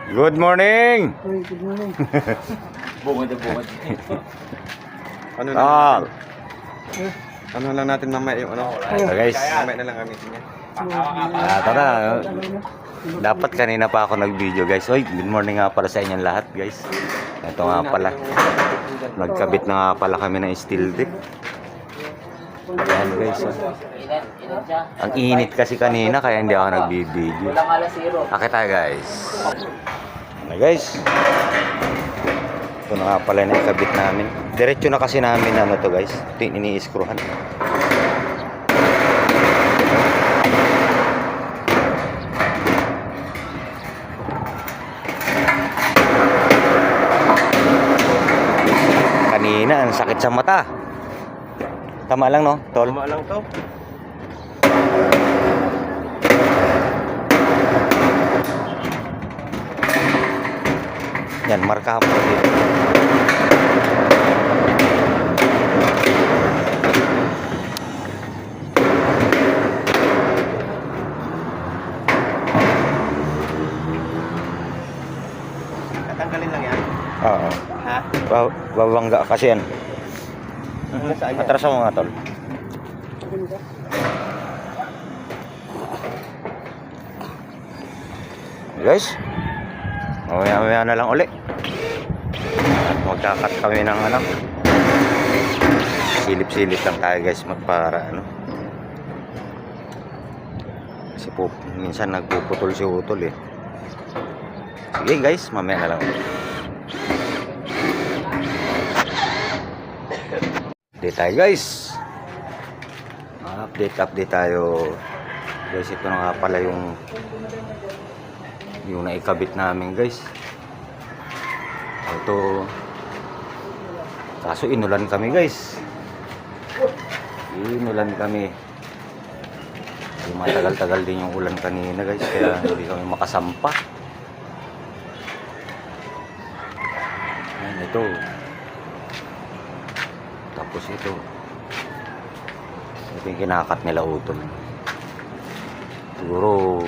Good morning! Uy, good morning. Bungad na bungad. Ano na Ah, ano lang natin mamaya yung ano. guys. Mamaya na lang kami niya. Tara. Dapat kanina pa ako nag-video guys. Oy, good morning nga pala sa inyong lahat guys. Ito nga pala. Nagkabit na nga pala kami ng steel deck. Ayan guys. Oh. Ang init kasi kanina kaya hindi ako nag-video. Walang alas zero. Akit tayo guys. Ano guys? Ito na nga pala na ikabit namin. Diretso na kasi namin ano to guys. Ito yung ini-screwhan. Kanina ang sakit sa mata. Tama lang no, tol? Tama lang to. Yan, markahan mo dito. Tatanggalin lang yan. Oo. Ha? Babangga kasi yan. Saan yan? Atras mo nga tol. Guys, mamaya na lang uli. At magkakat kami ng ano. Silip-silip lang tayo guys para ano. Kasi po, minsan nagpuputol si utol eh. Sige guys, mamaya na lang uli. Update tayo guys. Update tayo guys. Ito na nga pala yung naikabit namin guys. Ito kaso inulan kami guys. Inulan kami. Matagal-tagal din yung ulan kanina guys, kaya hindi kami makasampa. Ayan, ito. Tapos ito yung kinakat nila utol. Siguro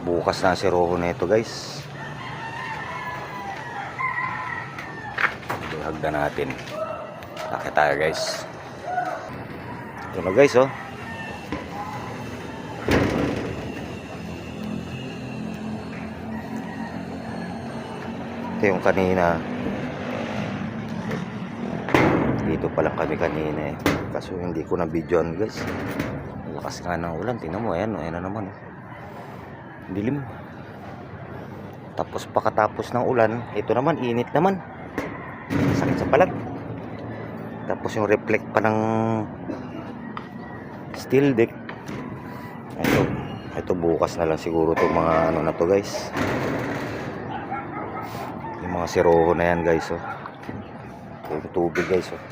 bukas na si Roho na ito guys. Hagdan natin. Bakit tayo guys. Ito na guys oh. Ito yung kanina. Dito pa lang kami kanina eh. Kaso hindi ko na videoan guys. Lakas nga ng ulan. Tingnan mo. Ayan na naman. Dilim. Tapos pagkatapos ng ulan, ito naman, init naman. Sakit sa balat. Tapos yung reflect pa ng steel deck. Ito bukas na lang siguro itong mga ano na to guys. Yung mga siroho na yan guys oh. Yung tubig guys oh.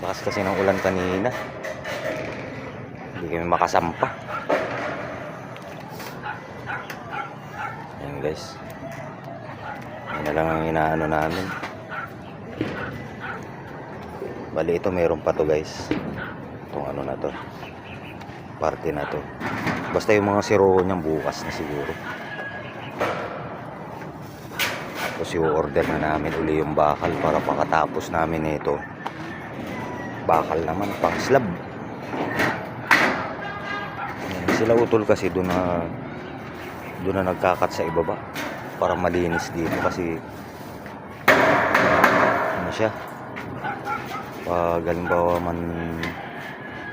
Bakas kasi ng ulan kanina. Hindi kami makasampa. Ayan guys. Ayan na lang ang inaano namin. Bali ito meron pa to guys. Itong ano na to. Parte na to. Basta yung mga siro niyang bukas na siguro. Tapos i-order na namin uli yung bakal para pagkatapos namin ito. Bakal naman pang slab. Sila utol kasi doon na nagkakat sa ibaba para malinis dito kasi ano siya, pag halimbawa man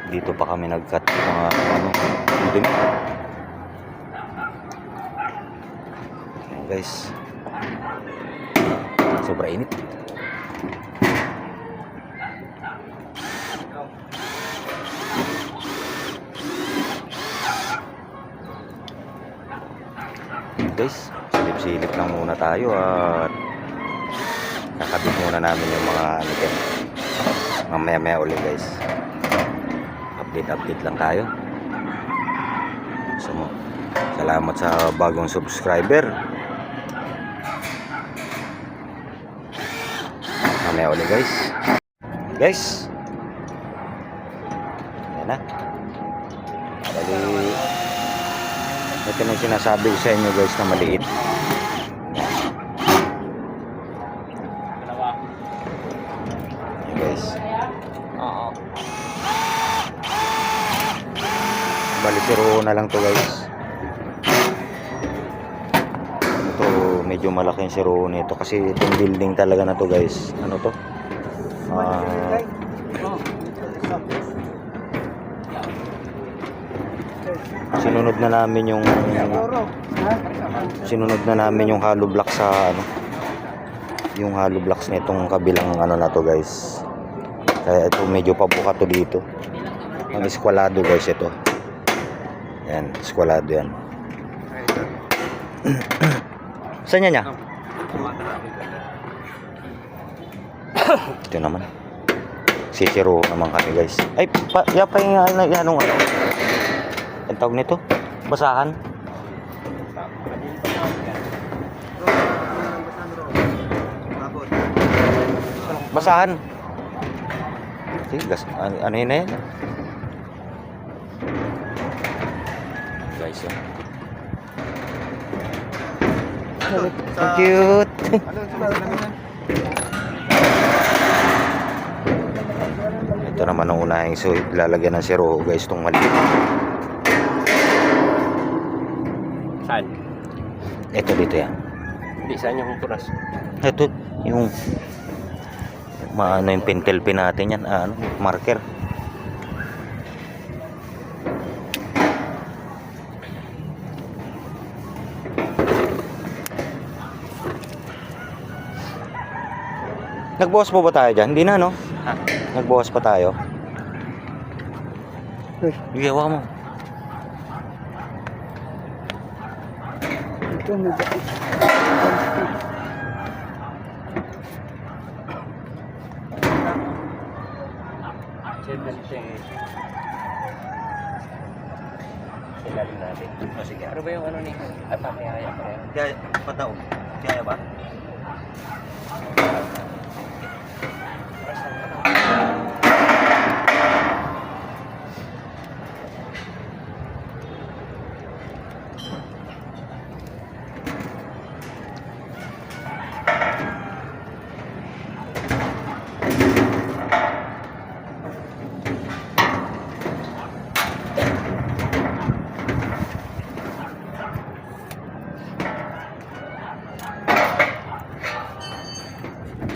dito pa kami nagkat mga ano dumi. Guys, sobra init. Guys, silip-silip lang muna tayo at kakabit muna namin yung mga ano din. Mamaya ulit guys. Update lang tayo. So, salamat sa bagong subscriber. Mamaya ulit guys. Guys, ayan na. Bali Ito na yung sinasabi ko sa inyo guys na maliit. Dalawa. Ayan, guys. Oo. Bali zero na lang to guys. Ito medyo malaki yung zero nito kasi itong building talaga na to guys. Ano to? Sinunod na namin yung hollow block sa ano, yung hollow blocks nitong kabilang ano na to guys. Kaya ito medyo pabuka to dito. Ang eskwalado guys ito. Yan, eskwalado yan. Saan niya? Ito naman. Sisiro naman kami guys. Ay, yapa yung anong ano. Ang tawag nito? Basahan? Basahan. Sige, ano yun na yan? Guys, oh. Ang cute. Ito naman ang unahing so lalagyan ng zero guys itong maliit. Saan? Ito dito yan. Hindi, saan yung tunas? Ito yung maano yung pentel pin natin yan, ano, marker. Nagbukas pa ba tayo dyan? Hindi na, no? Ha? Nagbukas pa tayo. Sige, hawakan mo. Ito na dyan. Ilalim natin. O sige, ano ba yung ano ni? Ay, pakihaya pa yan. Kaya, pataw. Kaya ba?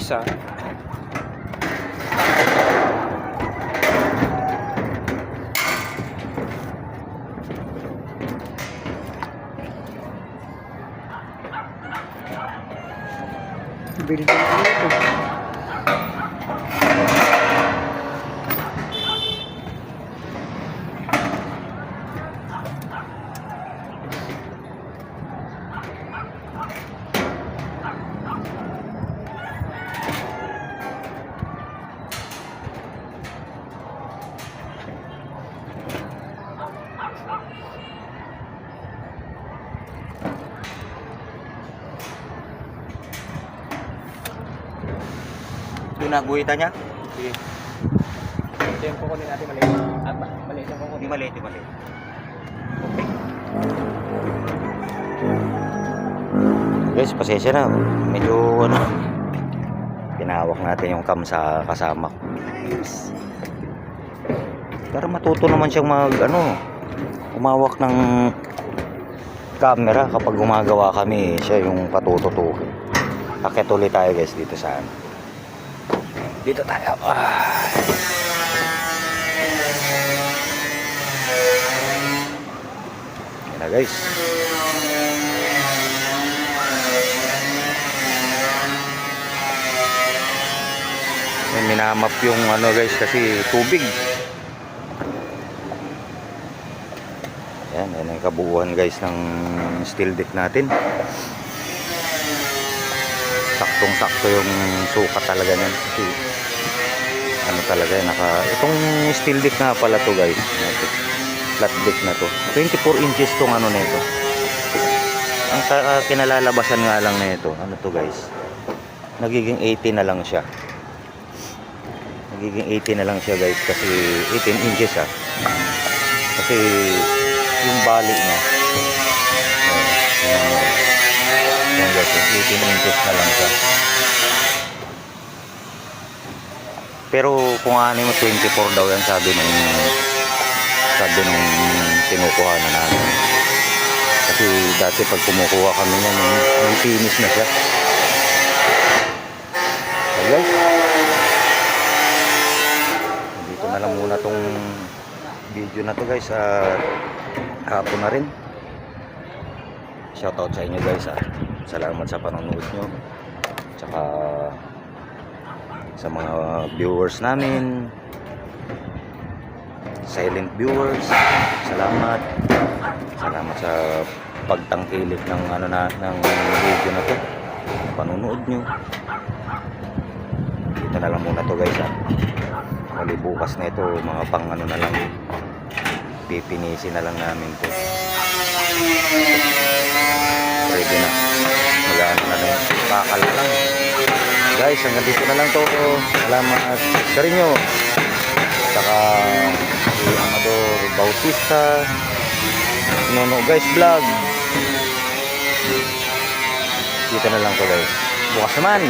Isa. Building ko ito. Ito na, guhita niya? Sige. Ito yung kukunin natin maliit. Ah, maliit yung kukunin. Hindi maliit, hindi maliit. Guys, pasensya na. Medyo ano, pinahawak natin yung cam sa kasama ko. Pero matuto naman siyang umawak ng camera kapag gumagawa kami. Siya yung patututo. Akit ulit tayo guys dito sa ano. Dito tayo. Yan na guys. Yan, minamap yung ano guys kasi tubig. Yan ang kabuuan guys ng steel deck natin. Saktong-sakto yung sukat talaga niyan. Kasi ano talaga itong steel deck na pala to guys. Flat deck na to. 24 inches tong ano nito. Ang kinalalabasan nga lang nito, ano to guys. Nagiging 80 na lang siya. Nagiging 80 na lang siya guys kasi 18 inches kasi yung bali niya Yan guys, 18 inches na lang siya. Pero kung ano mo 24 daw yan sabi nung kinukuha na namin. Kasi dati pag kumukuha kami niyan, may finish na siya. So guys, dito na lang muna tong video na to guys. Hapon na rin. Shoutout sa inyo guys. Salamat sa panonood nyo. Tsaka sa mga viewers namin, silent viewers, salamat sa pagtangkilik ng ng video na to, panonood nyo. Dito na lang muna to guys. Muli bukas na ito, mga pang na lang, pipinisin na lang namin to. Ready na, mag-ano na lang, pakala lang guys. Hanggang dito na lang to. Salamat sa rin nyo. Saka si Amador Bautista, Nono guys vlog. Dito na lang to guys. Bukas naman